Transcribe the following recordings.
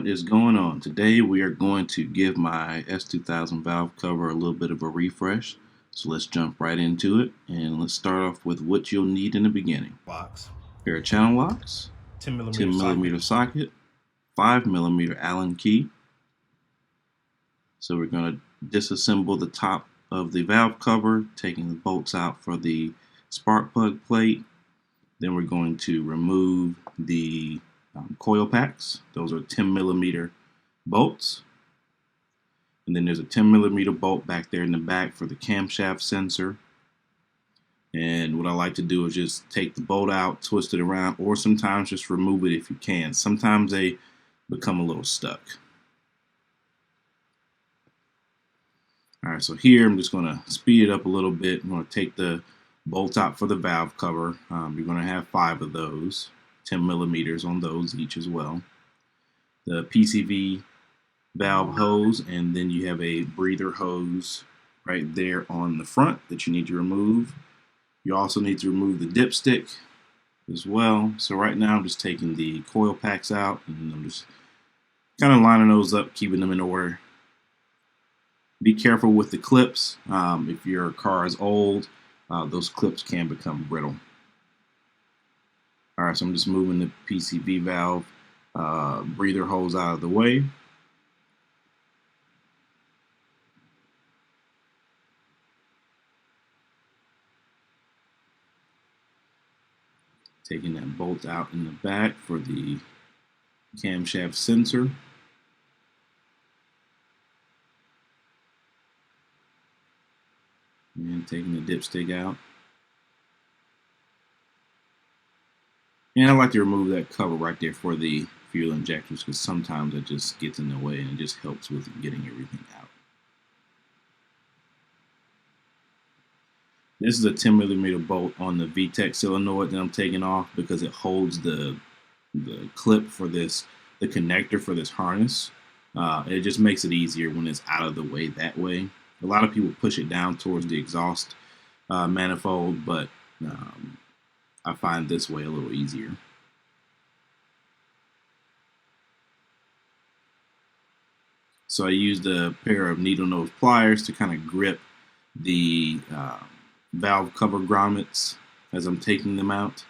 What is going on? Today we are going to give my S2000 valve cover a little bit of a refresh. So let's jump right into it, and let's start off with what you'll need in the beginning. Box. Pair of channel locks, 10mm socket, 5mm Allen key. So we're going to disassemble the top of the valve cover, taking the bolts out for the spark plug plate. Then we're going to remove the coil packs. Those are 10mm bolts. And then there's a 10mm bolt back there in the back for the camshaft sensor. And what I like to do is just take the bolt out, twist it around, or sometimes just remove it if you can. Sometimes they become a little stuck. Alright, so here I'm just going to speed it up a little bit. I'm going to take the bolt out for the valve cover. You're going to have 5 of those, 10mm on those each as well. The PCV valve hose, and then you have a breather hose right there on the front that you need to remove. You also need to remove the dipstick as well. So right now I'm just taking the coil packs out, and I'm just kind of lining those up, keeping them in order. Be careful with the clips. If your car is old, those clips can become brittle. Alright, so I'm just moving the PCV valve breather hose out of the way. Taking that bolt out in the back for the camshaft sensor. And taking the dipstick out. And I like to remove that cover right there for the fuel injectors, because sometimes it just gets in the way and it just helps with getting everything out. This is a 10mm bolt on the VTEC solenoid that I'm taking off because it holds the clip for this, the connector for this harness. It just makes it easier when it's out of the way that way. A lot of people push it down towards the exhaust manifold, but I find this way a little easier. So I used a pair of needle nose pliers to kind of grip the valve cover grommets as I'm taking them out.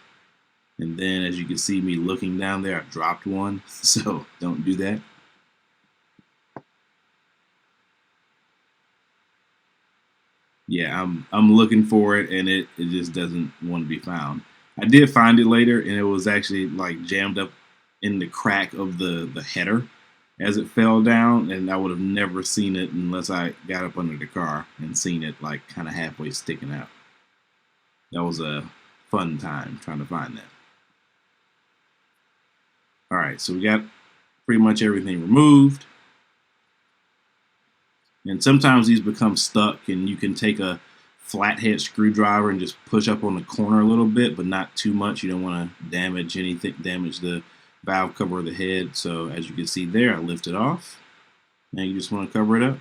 And then, as you can see me looking down there, I dropped one, so don't do that. Yeah, I'm looking for it, and it just doesn't want to be found. I did find it later, and it was actually like jammed up in the crack of the header as it fell down, and I would have never seen it unless I got up under the car and seen it like kind of halfway sticking out. That was a fun time trying to find that. Alright, so we got pretty much everything removed. And sometimes these become stuck, and you can take a flathead screwdriver and just push up on the corner a little bit, but not too much. You don't want to damage anything, damage the valve cover of the head. So as you can see there, I lift it off, and you just want to cover it up.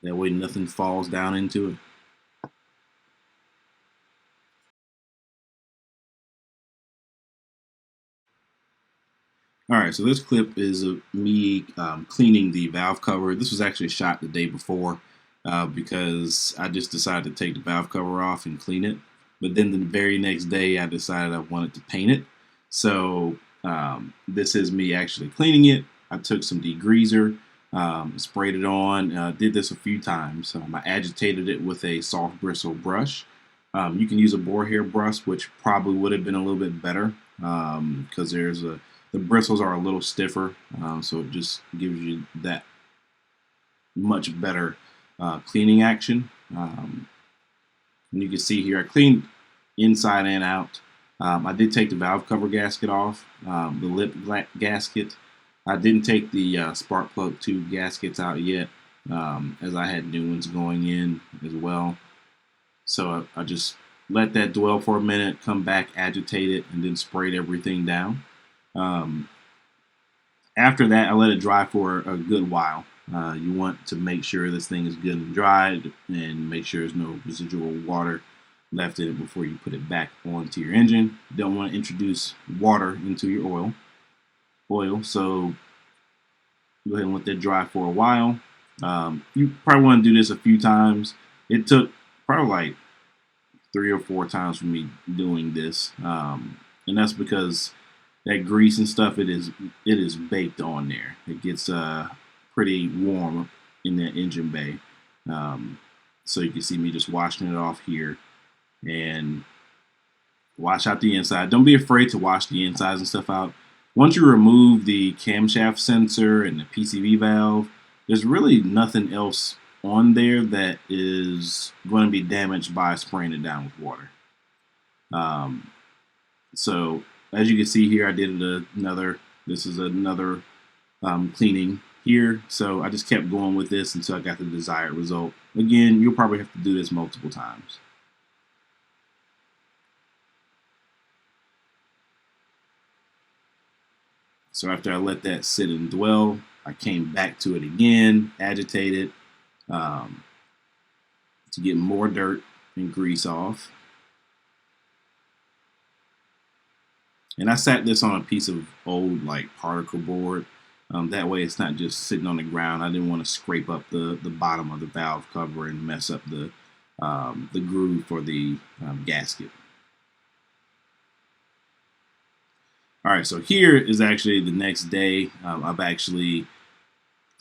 That way nothing falls down into it. Alright, so this clip is me cleaning the valve cover. This was actually shot the day before because I just decided to take the valve cover off and clean it. But then the very next day I decided I wanted to paint it. So this is me actually cleaning it. I took some degreaser, sprayed it on, did this a few times. I agitated it with a soft bristle brush. You can use a boar hair brush, which probably would have been a little bit better because the bristles are a little stiffer, so it just gives you that much better cleaning action. And you can see here I cleaned inside and out. I did take the valve cover gasket off, the lip gasket. I didn't take the spark plug tube gaskets out yet, as I had new ones going in as well. So I just let that dwell for a minute, come back, agitate it, and then sprayed everything down. After that, I let it dry for a good while. You want to make sure this thing is good and dried, and make sure there's no residual water left in it before you put it back onto your engine. You don't want to introduce water into your oil. So Go ahead and let that dry for a while. You probably want to do this a few times. It took probably like 3 or 4 times for me doing this, and that's because that grease and stuff it is baked on there. It gets pretty warm in that engine bay. So you can see me just washing it off here and wash out the inside. Don't be afraid to wash the insides and stuff out. Once you remove the camshaft sensor and the PCV valve, there's really nothing else on there that is going to be damaged by spraying it down with water. So as you can see here, I did another cleaning here. So I just kept going with this until I got the desired result. Again, you'll probably have to do this multiple times. So after I let that sit and dwell, I came back to it again, agitated, to get more dirt and grease off. And I sat this on a piece of old like particle board. That way it's not just sitting on the ground. I didn't want to scrape up the bottom of the valve cover and mess up the groove for the gasket. All right, so here is actually the next day. I've actually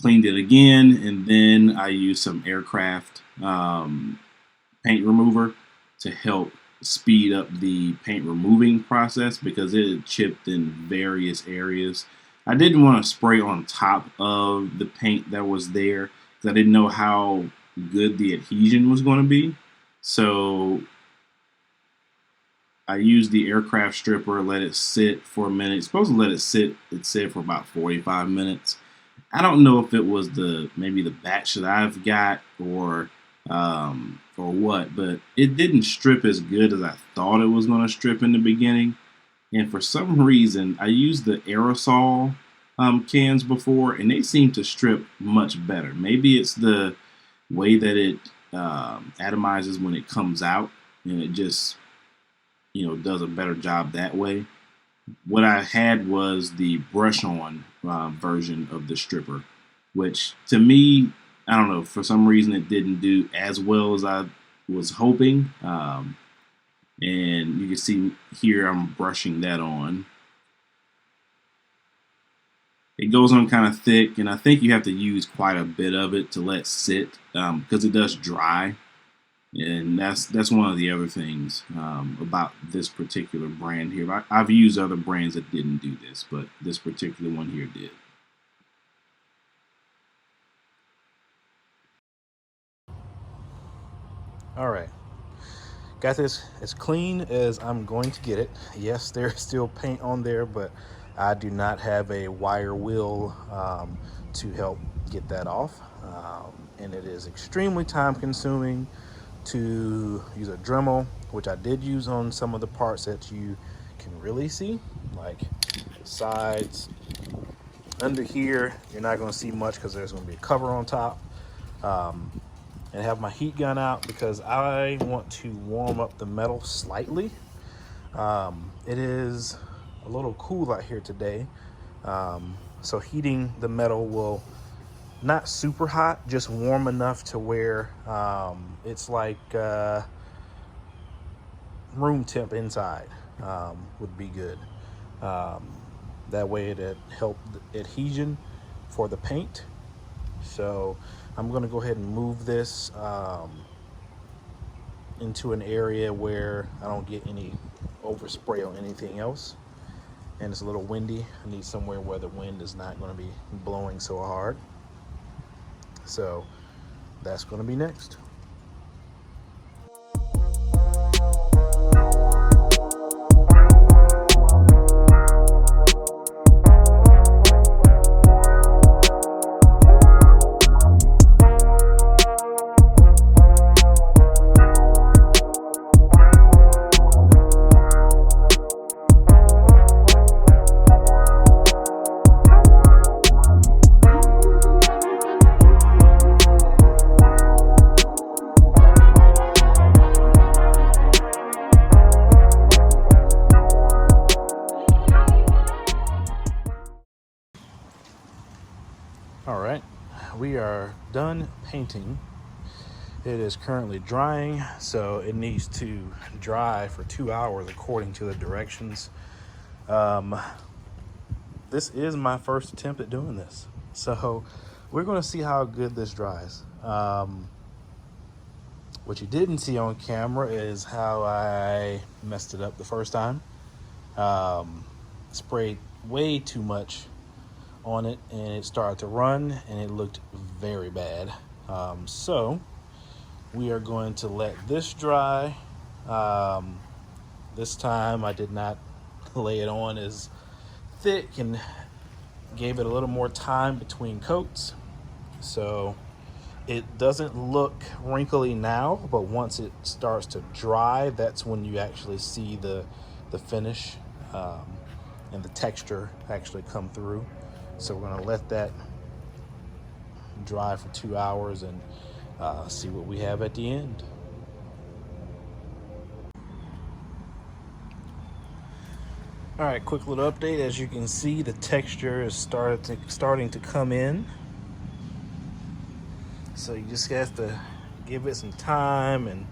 cleaned it again, and then I used some aircraft paint remover to help speed up the paint removing process because it had chipped in various areas. I didn't want to spray on top of the paint that was there because I didn't know how good the adhesion was going to be. So I used the aircraft stripper, let it sit for a minute. It's supposed to let it sit for about 45 minutes. I don't know if it was maybe the batch that I've got or what, but it didn't strip as good as I thought it was going to strip in the beginning. And for some reason, I used the aerosol cans before, and they seem to strip much better. Maybe it's the way that it atomizes when it comes out, and it just does a better job that way. What I had was the brush-on version of the stripper, which to me, I don't know, for some reason it didn't do as well as I was hoping. And you can see here I'm brushing that on. It goes on kind of thick, and I think you have to use quite a bit of it to let sit because it does dry. And that's one of the other things about this particular brand here. I've used other brands that didn't do this, but this particular one here did. All right, got this as clean as I'm going to get it. Yes, there's still paint on there, but I do not have a wire wheel to help get that off. And it is extremely time consuming to use a Dremel, which I did use on some of the parts that you can really see, like sides. Under here, you're not going to see much because there's going to be a cover on top. And have my heat gun out because I want to warm up the metal slightly. It is a little cool out here today, so heating the metal will not super hot, just warm enough to where it's like room temp inside would be good. That way it help the adhesion for the paint. So I'm going to go ahead and move this into an area where I don't get any overspray or anything else. And it's a little windy. I need somewhere where the wind is not going to be blowing so hard. So that's going to be next. we are done painting. It is currently drying, so it needs to dry for 2 hours according to the directions. This is my first attempt at doing this, so we're going to see how good this dries. What you didn't see on camera is how I messed it up the first time. Sprayed way too much on it and it started to run and it looked very bad. So we are going to let this dry. This time I did not lay it on as thick and gave it a little more time between coats. So it doesn't look wrinkly now, but once it starts to dry, that's when you actually see the finish and the texture actually come through. So we're going to let that dry for 2 hours and see what we have at the end. All right, quick little update. As you can see, the texture is starting to come in. So you just have to give it some time and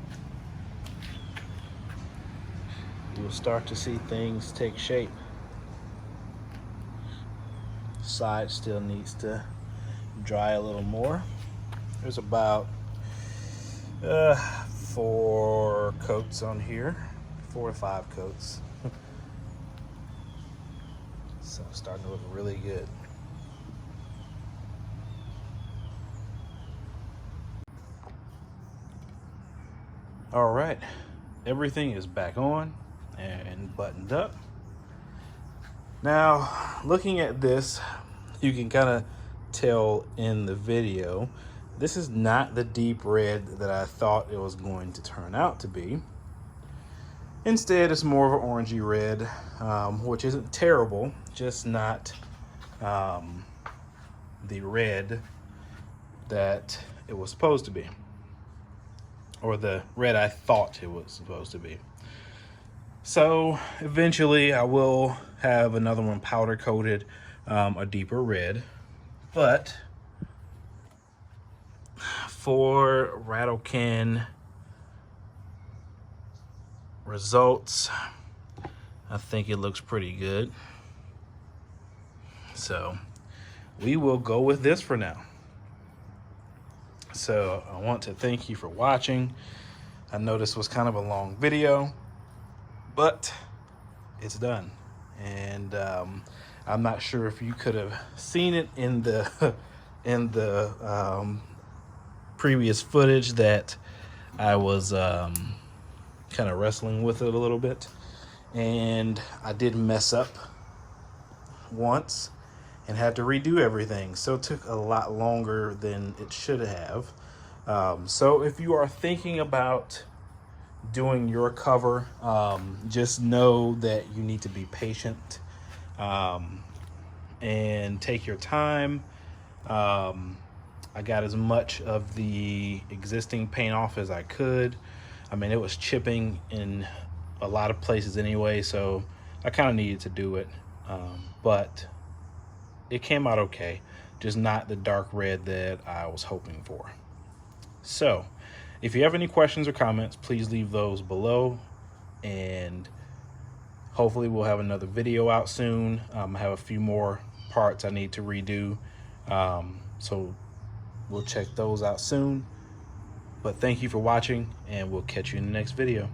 you'll start to see things take shape. Side still needs to dry a little more. There's about 4 coats on here, 4 to 5 coats. So it's starting to look really good. All right, everything is back on and buttoned up. Now, looking at this, you can kind of tell in the video, this is not the deep red that I thought it was going to turn out to be. Instead, it's more of an orangey red, which isn't terrible, just not the red that it was supposed to be, or the red I thought it was supposed to be. So eventually I will have another one powder coated, a deeper red, but for rattle can results, I think it looks pretty good. So we will go with this for now. So I want to thank you for watching. I know this was kind of a long video, but it's done. And I'm not sure if you could have seen it in the previous footage that I was kind of wrestling with it a little bit, and I did mess up once and had to redo everything, so it took a lot longer than it should have. So if you are thinking about doing your cover, just know that you need to be patient and take your time. I got as much of the existing paint off as I could. I mean, it was chipping in a lot of places anyway, so I kind of needed to do it, but it came out okay, just not the dark red that I was hoping for. So if you have any questions or comments, please leave those below, and hopefully we'll have another video out soon. I have a few more parts I need to redo, so we'll check those out soon. But thank you for watching, and we'll catch you in the next video.